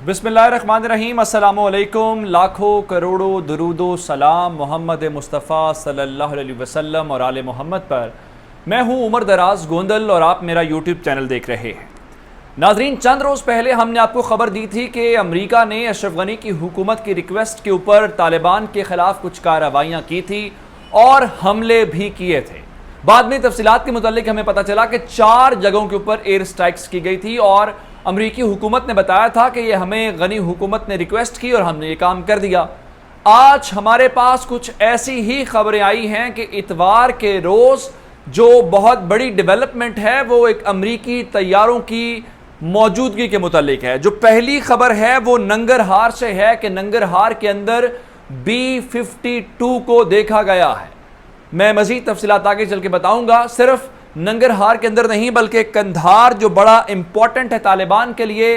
बिस्मिल्लाहिर्रहमानिर्रहीम। अस्सलामुअलैकुम। लाखों करोड़ों दरूदो सलाम मोहम्मद मुस्तफ़ा सल्लल्लाहु अलैहि वसल्लम और आले मोहम्मद पर। मैं हूँ उमर दराज गोंदल और आप मेरा यूट्यूब चैनल देख रहे हैं। नाजरीन, चंद रोज़ पहले हमने आपको खबर दी थी कि अमेरिका ने अशरफ गनी की हुकूमत की रिक्वेस्ट के ऊपर तालिबान के ख़िलाफ़ कुछ कार्रवाइयाँ की थी और हमले भी किए थे। बाद में तफसीलात के मुतालिक हमें पता चला कि 4 जगहों के ऊपर एयर स्ट्राइक्स की गई थी और अमरीकी हुकूमत ने बताया था कि ये हमें गनी हुकूमत ने रिक्वेस्ट की और हमने ये काम कर दिया। आज हमारे पास कुछ ऐसी ही खबरें आई हैं कि इतवार के रोज़ जो बहुत बड़ी डेवलपमेंट है वो एक अमरीकी तैयारों की मौजूदगी के मुतालिक है। जो पहली खबर है वो नंगरहार से है कि नंगरहार के अंदर B-52 को देखा गया है। मैं मज़ीद तफसीलात आगे चल के बताऊंगा। सिर्फ नंगरहार के अंदर नहीं बल्कि कंधार जो बड़ा इंपॉर्टेंट है तालिबान के लिए,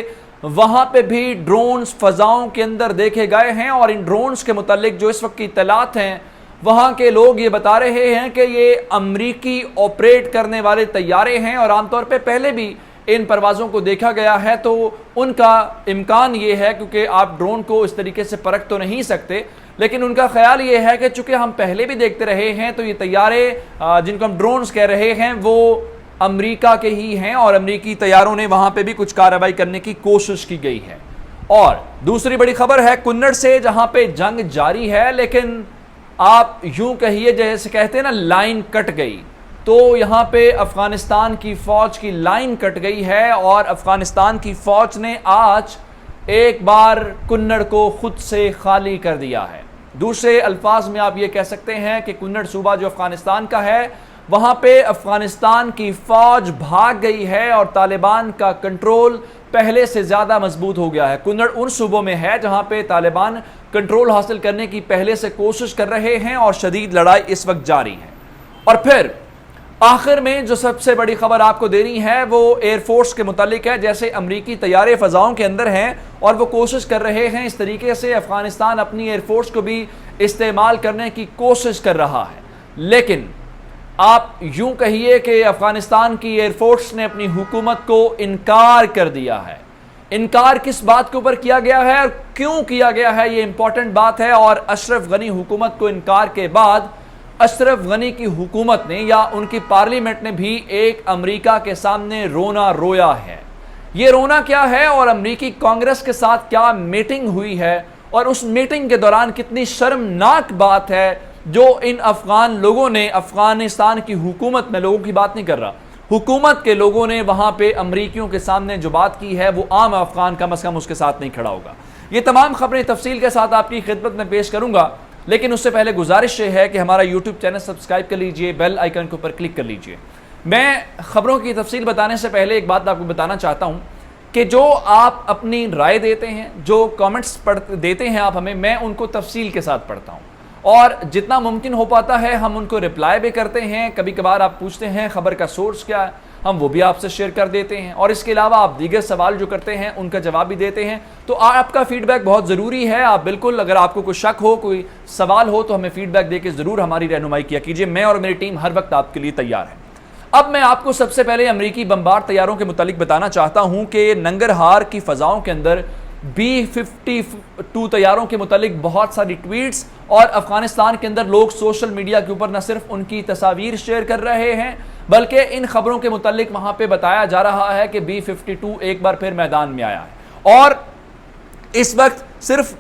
वहां पे भी ड्रोन्स फ़ज़ाओं के अंदर देखे गए हैं और इन ड्रोन्स के मुतालिक जो इस वक्त की इत्तलात हैं वहां के लोग ये बता रहे हैं कि ये अमरीकी ऑपरेट करने वाले तैयारे हैं और आमतौर पे पहले भी इन परवाज़ों को देखा गया है। तो उनका इम्कान ये है, क्योंकि आप ड्रोन को इस तरीके से परख तो नहीं सकते, लेकिन उनका ख्याल ये है कि चूंकि हम पहले भी देखते रहे हैं तो ये तैयारे जिनको हम ड्रोन्स कह रहे हैं वो अमेरिका के ही हैं और अमेरिकी तैयारों ने वहां पे भी कुछ कार्रवाई करने की कोशिश की गई है। और दूसरी बड़ी खबर है कुन्नड़ से, जहां पे जंग जारी है, लेकिन आप यूं कहिए जैसे कहते हैं ना लाइन कट गई, तो यहाँ पे अफगानिस्तान की फौज की लाइन कट गई है और अफगानिस्तान की फौज ने आज एक बार कुन्नड़ को खुद से खाली कर दिया है। दूसरे अल्फाज में आप ये कह सकते हैं कि कुन्नड़ सूबा जो अफगानिस्तान का है वहाँ पे अफगानिस्तान की फौज भाग गई है और तालिबान का कंट्रोल पहले से ज़्यादा मजबूत हो गया है। कुन्नड़ उन सूबों में है जहाँ पे तालिबान कंट्रोल हासिल करने की पहले से कोशिश कर रहे हैं और शदीद लड़ाई इस वक्त जारी है। और फिर आखिर में जो सबसे बड़ी खबर आपको देनी है वो एयरफोर्स के मुतालिक है। जैसे अमरीकी तैयारे फ़ज़ाओं के अंदर हैं और वो कोशिश कर रहे हैं इस तरीके से अफ़गानिस्तान अपनी एयरफोर्स को भी इस्तेमाल करने की कोशिश कर रहा है, लेकिन आप यूं कहिए कि अफ़गानिस्तान की एयरफोर्स ने अपनी हुकूमत को इनकार कर दिया है। इनकार किस बात के ऊपर किया गया है और क्यों किया गया है, ये इंपॉर्टेंट बात है। और अशरफ गनी हुकूमत को इनकार के बाद अशरफ गनी की हुकूमत ने या उनकी पार्लियामेंट ने भी एक अमेरिका के सामने रोना रोया है। ये रोना क्या है और अमेरिकी कांग्रेस के साथ क्या मीटिंग हुई है और उस मीटिंग के दौरान कितनी शर्मनाक बात है जो इन अफगान लोगों ने, अफगानिस्तान की हुकूमत में, लोगों की बात नहीं कर रहा, हुकूमत के लोगों ने वहां पे अमरीकियों के सामने जो बात की है वो आम अफगान कम से कम उसके साथ नहीं खड़ा होगा। ये तमाम खबरें तफसील के साथ आपकी खिदमत में पेश करूंगा, लेकिन उससे पहले गुजारिश ये है कि हमारा यूट्यूब चैनल सब्सक्राइब कर लीजिए, बेल आइकन के ऊपर क्लिक कर लीजिए। मैं खबरों की तफसील बताने से पहले एक बात आपको बताना चाहता हूं कि जो आप अपनी राय देते हैं, जो कमेंट्स देते हैं आप हमें, मैं उनको तफसील के साथ पढ़ता हूं और जितना मुमकिन हो पाता है हम उनको रिप्लाई भी करते हैं। कभी कभार आप पूछते हैं खबर का सोर्स क्या है, हम वो भी आपसे शेयर कर देते हैं और इसके अलावा आप दीगर सवाल जो करते हैं उनका जवाब भी देते हैं। तो आपका फीडबैक बहुत ज़रूरी है। आप बिल्कुल, अगर आपको कोई शक हो, कोई सवाल हो, तो हमें फीडबैक देके ज़रूर हमारी रहनुमाई किया कीजिए। मैं और मेरी टीम हर वक्त आपके लिए तैयार है। अब मैं आपको सबसे पहले अमरीकी बमबार तैयारों के मुतालिक बताना चाहता हूँ कि नंगरहार की फ़ज़ाओं के अंदर B-52 तैयारों के मुतालिक बहुत सारी ट्वीट्स और अफगानिस्तान के अंदर लोग सोशल मीडिया के ऊपर न सिर्फ उनकी तस्वीर शेयर कर रहे हैं बल्कि इन खबरों के मुतालिक वहां पे बताया जा रहा है कि B-52 एक बार फिर मैदान में आया है। और इस वक्त सिर्फ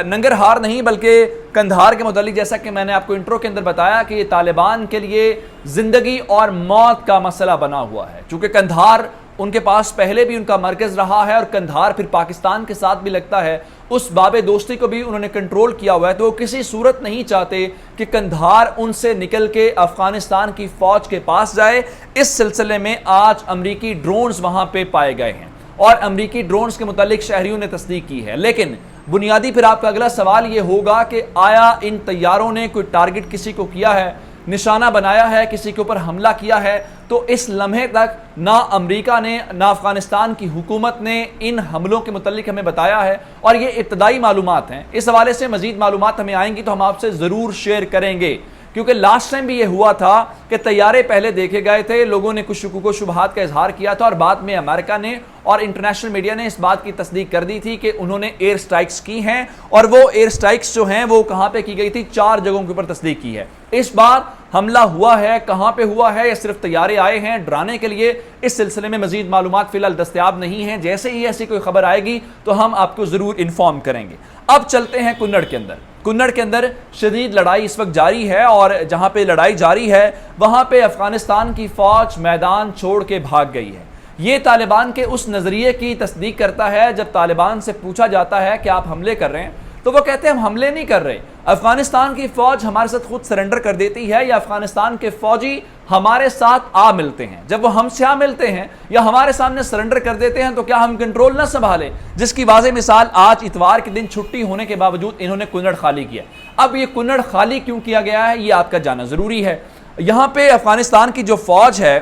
नंगरहार नहीं बल्कि कंधार के मुतालिक, जैसा कि मैंने आपको इंट्रो के अंदर बताया कि ये तालिबान के लिए जिंदगी और मौत का मसला बना हुआ है। चूंकि कंधार उनके पास पहले भी उनका मरकज़ रहा है और कंधार फिर पाकिस्तान के साथ भी लगता है, उस बाबे दोस्ती को भी उन्होंने कंट्रोल किया हुआ है, तो वो किसी सूरत नहीं चाहते कि कंधार उनसे निकल के अफगानिस्तान की फौज के पास जाए। इस सिलसिले में आज अमरीकी ड्रोन्स वहां पे पाए गए हैं और अमरीकी ड्रोन्स के मुतालिक शहरियों ने तस्दीक की है। लेकिन बुनियादी फिर आपका अगला सवाल ये होगा कि आया इन तैयारों ने कोई टारगेट किसी को किया है, निशाना बनाया है, किसी के ऊपर हमला किया है? तो इस लम्हे तक ना अमेरिका ने ना अफगानिस्तान की हुकूमत ने इन हमलों के मुतालिक हमें बताया है और ये इब्तदाई मालूमात हैं। इस हवाले से मजीद मालूमात हमें आएंगी तो हम आपसे ज़रूर शेयर करेंगे, کیونکہ لاسٹ ٹائم بھی یہ ہوا تھا کہ طیارے پہلے دیکھے گئے تھے، لوگوں نے کچھ شکوک و شبہات کا اظہار کیا تھا، اور بعد میں امریکہ نے اور انٹرنیشنل میڈیا نے اس بات کی تصدیق کر دی تھی کہ انہوں نے ایئر سٹرائکس کی ہیں، اور وہ ایئر سٹرائکس جو ہیں وہ کہاں پہ کی گئی تھی؟ 4 جگہوں کے اوپر تصدیق کی ہے۔ اس بار حملہ ہوا ہے، کہاں پہ ہوا ہے، یا صرف طیارے آئے ہیں ڈرانے کے لیے، اس سلسلے میں مزید معلومات فی الحال دستیاب نہیں ہیں۔ جیسے ہی ایسی کوئی خبر آئے گی تو ہم آپ کو ضرور انفارم کریں گے۔ اب چلتے ہیں کنڑ کے اندر۔ کنڑ کے اندر شدید لڑائی اس وقت جاری ہے، اور جہاں پہ لڑائی جاری ہے وہاں پہ افغانستان کی فوج میدان چھوڑ کے بھاگ گئی ہے۔ یہ طالبان کے اس نظریے کی تصدیق کرتا ہے جب طالبان سے پوچھا جاتا ہے کہ آپ حملے کر رہے ہیں تو وہ کہتے ہیں ہم حملے نہیں کر رہے، افغانستان کی فوج ہمارے ساتھ خود سرنڈر کر دیتی ہے، یا افغانستان کے فوجی ہمارے ساتھ آ ملتے ہیں۔ جب وہ ہم سے آ ملتے ہیں یا ہمارے سامنے سرنڈر کر دیتے ہیں تو کیا ہم کنٹرول نہ سنبھالیں؟ جس کی واضح مثال آج اتوار کے دن چھٹی ہونے کے باوجود انہوں نے کنڑ خالی کیا۔ اب یہ کنڑ خالی کیوں کیا گیا ہے یہ آپ کا جاننا ضروری ہے۔ یہاں پہ افغانستان کی جو فوج ہے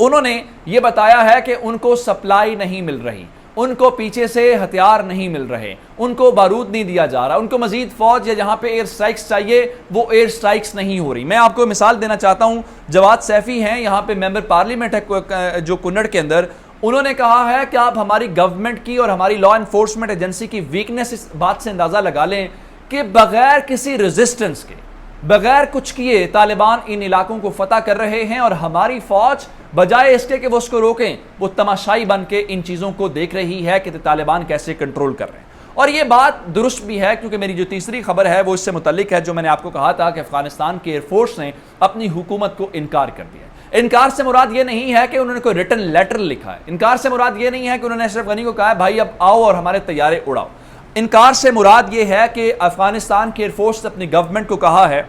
انہوں نے یہ بتایا ہے کہ ان کو سپلائی نہیں مل رہی، ان کو پیچھے سے ہتھیار نہیں مل رہے، ان کو بارود نہیں دیا جا رہا، ان کو مزید فوج یا جہاں پہ ایئر سٹرائکس چاہیے وہ ایئر سٹرائکس نہیں ہو رہی۔ میں آپ کو مثال دینا چاہتا ہوں، جواد سیفی ہیں یہاں پہ ممبر پارلیمنٹ ہے جو کنڑ کے اندر، انہوں نے کہا ہے کہ آپ ہماری گورنمنٹ کی اور ہماری لا انفورسمنٹ ایجنسی کی ویکنس اس بات سے اندازہ لگا لیں کہ بغیر کسی ریزسٹنس کے، بغیر کچھ کیے طالبان ان علاقوں کو فتح کر رہے ہیں، اور ہماری فوج بجائے اس کے کہ وہ اس کو روکیں وہ تماشائی بن کے ان چیزوں کو دیکھ رہی ہے کہ طالبان کیسے کنٹرول کر رہے ہیں۔ اور یہ بات درست بھی ہے کیونکہ میری جو تیسری خبر ہے وہ اس سے متعلق ہے، جو میں نے آپ کو کہا تھا کہ افغانستان کے ایئر فورس نے اپنی حکومت کو انکار کر دیا ہے۔ انکار سے مراد یہ نہیں ہے کہ انہوں نے کوئی ریٹن لیٹر لکھا ہے، انکار سے مراد یہ نہیں ہے کہ انہوں نے اشرف غنی کو کہا ہے بھائی اب آؤ اور ہمارے طیارے اڑاؤ۔ انکار سے مراد یہ ہے کہ افغانستان کے ایئر فورس نے اپنی گورنمنٹ کو کہا ہے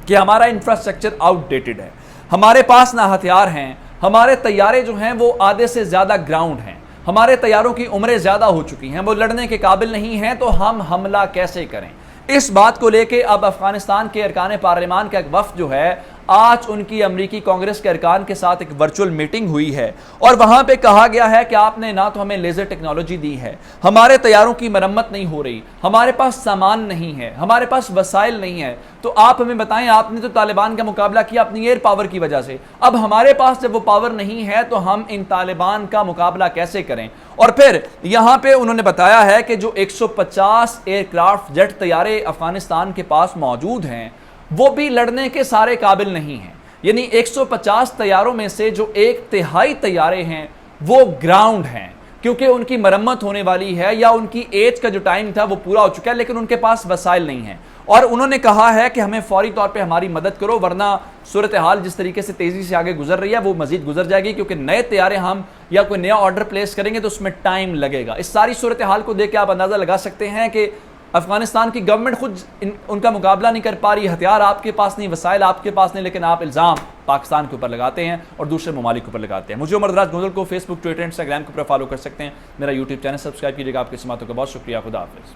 کہ ہمارا انفراسٹرکچر آؤٹ ڈیٹڈ ہے، ہمارے پاس نہ ہتھیار ہیں، ہمارے طیارے جو ہیں وہ آدھے سے زیادہ گراؤنڈ ہیں، ہمارے طیاروں کی عمریں زیادہ ہو چکی ہیں، وہ لڑنے کے قابل نہیں ہیں، تو ہم حملہ کیسے کریں؟ اس بات کو لے کے اب افغانستان کے ارکان پارلیمان کا ایک وفد جو ہے آج ان کی امریکی کانگریس کے ارکان کے ساتھ ایک ورچوئل میٹنگ ہوئی ہے، اور وہاں پہ کہا گیا ہے کہ آپ نے نہ تو ہمیں لیزر ٹیکنالوجی دی ہے، ہمارے طیاروں کی مرمت نہیں ہو رہی، ہمارے پاس سامان نہیں ہے، ہمارے پاس وسائل نہیں ہے، تو آپ ہمیں بتائیں آپ نے تو طالبان کا مقابلہ کیا اپنی ایئر پاور کی وجہ سے، اب ہمارے پاس جب وہ پاور نہیں ہے تو ہم ان طالبان کا مقابلہ کیسے کریں؟ اور پھر یہاں پہ انہوں نے بتایا ہے کہ جو 150 ایئر کرافٹ جیٹ طیارے افغانستان کے پاس موجود ہیں وہ بھی لڑنے کے سارے قابل نہیں ہیں، یعنی 150 طیاروں میں سے جو 1/3 طیارے ہیں وہ گراؤنڈ ہیں، کیونکہ ان کی مرمت ہونے والی ہے یا ان کی ایج کا جو ٹائم تھا وہ پورا ہو چکا ہے، لیکن ان کے پاس وسائل نہیں ہیں، اور انہوں نے کہا ہے کہ ہمیں فوری طور پہ ہماری مدد کرو، ورنہ صورتحال جس طریقے سے تیزی سے آگے گزر رہی ہے وہ مزید گزر جائے گی، کیونکہ نئے طیارے ہم یا کوئی نیا آرڈر پلیس کریں گے تو اس میں ٹائم لگے گا۔ اس ساری صورتحال کو دیکھ کے آپ اندازہ لگا سکتے ہیں کہ افغانستان کی گورنمنٹ خود ان کا مقابلہ نہیں کر پا رہی، ہتھیار آپ کے پاس نہیں، وسائل آپ کے پاس نہیں، لیکن آپ الزام پاکستان کے اوپر لگاتے ہیں اور دوسرے ممالک کے اوپر لگاتے ہیں۔ مجھے عمر دراز گوندل کو فیس بک، ٹویٹر، انسٹاگرام کے اوپر فالو کر سکتے ہیں، میرا یوٹیوب چینل سبسکرائب کیجیے گا۔ آپ کی سماعتوں کا بہت شکریہ، خدا حافظ۔